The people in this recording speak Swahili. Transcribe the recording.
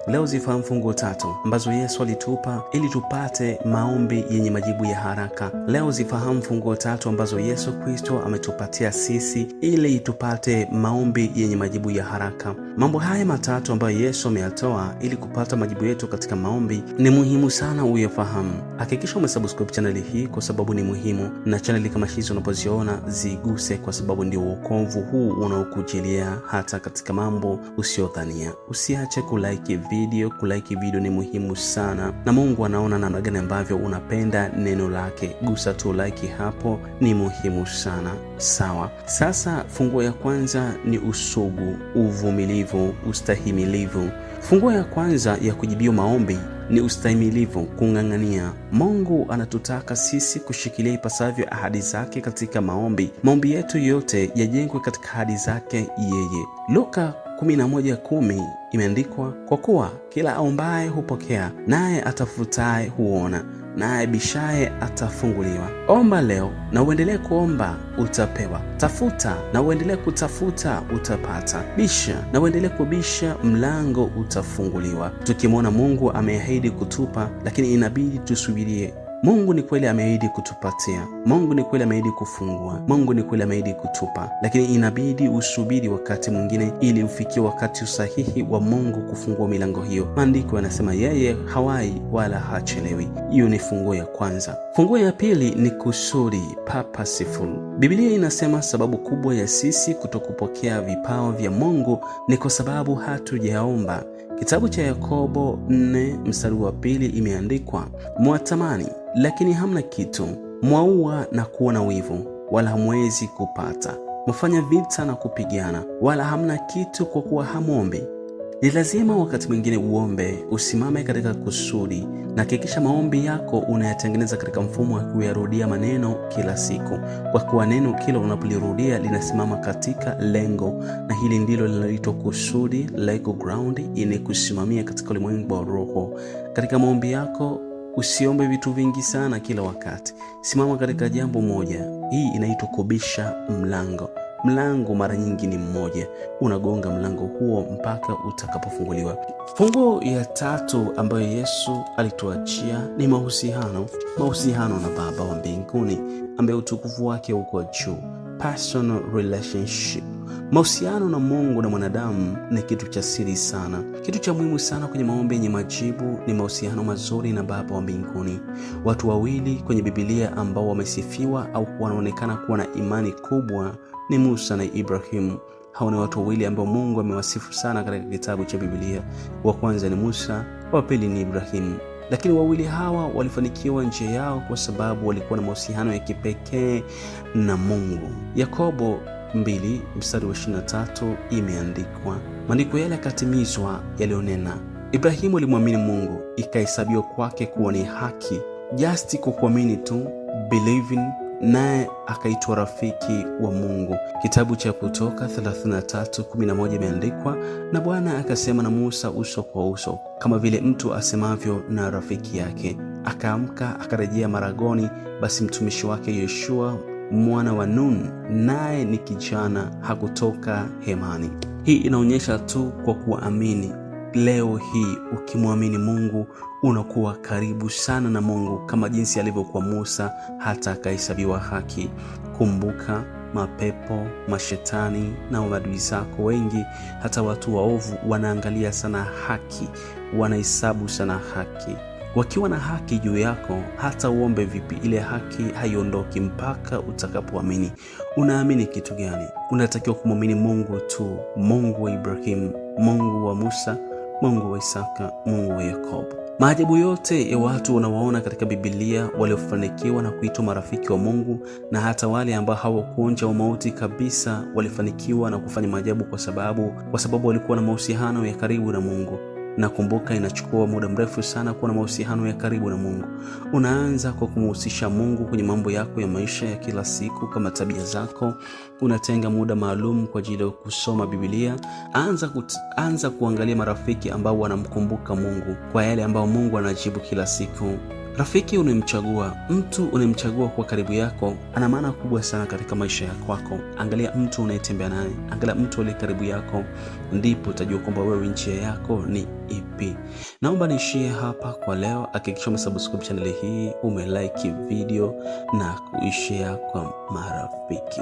Leo zifahamu funguo 3 ambazo Yesu alitupa ili tupate maombi yenye majibu ya haraka. Leo zifahamu funguo 3 ambazo Yesu Kristo ametupatia sisi ili tupate maombi yenye majibu ya haraka. Mambo haya matatu ambayo Yesu ameyatoa ili kupata majibu yetu katika maombi ni muhimu sana uyafahamu. Hakikisha umesubscribe channel hii kwa sababu ni muhimu, na channel kama hizi unapoziona ziguse, kwa sababu ndio wokovu huu unaokujilia hata katika mambo usiyodhania. Usiache kulike video ni muhimu sana, na Mungu anaona namna gani ambavyo unapenda neno lake. Gusa tu like hapo, ni muhimu sana. Sawa. Sasa funguo ya kwanza ni usugu, uvumilivu, ustahimilivu. Funguo ya kwanza ya kujibia maombi ni ustahimilivu, kung'ang'ania. Mungu anatutaka sisi kushikilia ipasavyo ahadi zake katika maombi. Maombi yetu yote yajengwe katika ahadi zake yeye. Luka 11:10 imeandikwa, kwa kuwa kila aombaye hupokea, naye atafutaye huona, naye bishaye atafunguliwa. Omba leo na uendelee kuomba, utapewa. Tafuta na uendelee kutafuta, utapata. Bisha na uendelee kubisha, mlango utafunguliwa. Tukimwona Mungu ameahidi kutupa, lakini inabidi tusubirie. Mungu ni kweli ameahidi kutupatia. Mungu ni kweli ameahidi kufungua. Mungu ni kweli ameahidi kutupa, lakini inabidi usubiri wakati mwingine ili ufikie wakati sahihi wa Mungu kufungua milango hiyo. Maandiko yanasema yeye hawai wala hachelewi. Hiyo ni funguo ya kwanza. Funguo ya pili ni kusudi, purposeful. Biblia inasema sababu kubwa ya sisi kutokupokea vipawa vya Mungu ni kwa sababu hatujaomba. Kitabu cha Yakobo 4:2 imeandikwa, mwatamani lakini hamna kitu, mwaua na kuona wivu, wala hamwezi kupata, mfanya vita na kupigana, wala hamna kitu kwa kuwa hamwombi. Ni lazima wakati mwingine uombe, usimame katika kusudi, na hakikisha maombi yako unayatengeneza katika mfumo wa kuyarudia maneno kila siku, kwa kuwa neno kila unapolirudia linasimama katika lengo, na hili ndilo linaloitwa kusudi, lego ground, ili kusimamia katika ulimwengu wa roho. Katika maombi yako usiombe vitu vingi sana kila wakati. Simama katika jambo moja. Hii inaitwa kubisha mlango. Mlango mara nyingi ni mmoja, unagonga mlango huo mpaka utakapofunguliwa. Funguo ya 3 ambayo Yesu alituachia ni mahusiano na Baba wa mbinguni ambaye utukufu wake uko juu, personal relationship. Mahusiano na Mungu na mwanadamu ni kitu cha siri sana. Kitu cha muhimu sana kwenye maombi yenye majibu ni mahusiano mazuri na Baba wa mbinguni. Watu wawili kwenye Biblia ambao wamesifiwa au wanaonekana kuwa na imani kubwa ni Musa na Ibrahimu. Hao ni watu wawili ambao Mungu amewasifu sana katika kitabu cha Biblia. Wa kwanza ni Musa, wa pili ni Ibrahimu. Lakini wawili hawa walifanikiwa njia yao kwa sababu walikuwa na mahusiano ya kipekee na Mungu. Yakobo 2:23 imeandikwa, maandiko yale yakatimizwa yalionena, Ibrahimu alimwamini Mungu, ikahesabiwa kwake kuwa ni haki. Just kwa kuamini tu, believing, naye akaitwa rafiki wa Mungu. Kitabu cha Kutoka 33:11 imeandikwa, na Bwana akasema na Musa uso kwa uso, kama vile mtu asemavyo na rafiki yake. Akaamka akarejea maragoni. Basi mtumishi wake Yoshua mwana wa Nun, naye ni kijana, hakutoka hemani. Hii inaonyesha tu kwa kuamini. Leo hii ukimwamini Mungu unakuwa karibu sana na Mungu, kama jinsi alivyokuwa Musa hata akahesabiwa haki. Kumbuka, mapepo, mashetani na maadui zako wengi, hata watu waovu, wanaangalia sana haki, wanahesabu sana haki. Wakiwa na haki juu yako, hata uombe vipi, ile haki haiondoki mpaka utakapoamini. Unaamini kitu gani? Unatakiwa kumwamini Mungu tu, Mungu wa Ibrahimu, Mungu wa Musa, Mungu wa Isaka, Mungu wa Yakobo. Maajabu yote ya watu unawaona katika Biblia waliofanikiwa na kuitwa marafiki wa Mungu, na hata wale ambao hawakuonja mauti kabisa walifanikiwa na kufanya maajabu kwa sababu walikuwa na mahusiano ya karibu na Mungu. Nakumbuka inachukua muda mrefu sana kuwa na mahusiano ya karibu na Mungu. Unaanza kwa kumhusisha Mungu kwenye mambo yako ya maisha ya kila siku, kama tabia zako. Unatenga muda maalum kwa ajili ya kusoma Biblia. Anza kuangalia marafiki ambao wanamkumbuka Mungu kwa yale ambao Mungu anajibu kila siku. Rafiki unayemchagua, mtu unayemchagua kwa karibu yako ana maana kubwa sana katika maisha yako. Angalia mtu unayetembea naye, angalia mtu aliye karibu yako, ndipo utajua kwamba wewe njia yako ni ipi. Naomba niishie hapa kwa leo. Hakikisha umesubscribe channel hii, umelike video na kuishare kwa marafiki.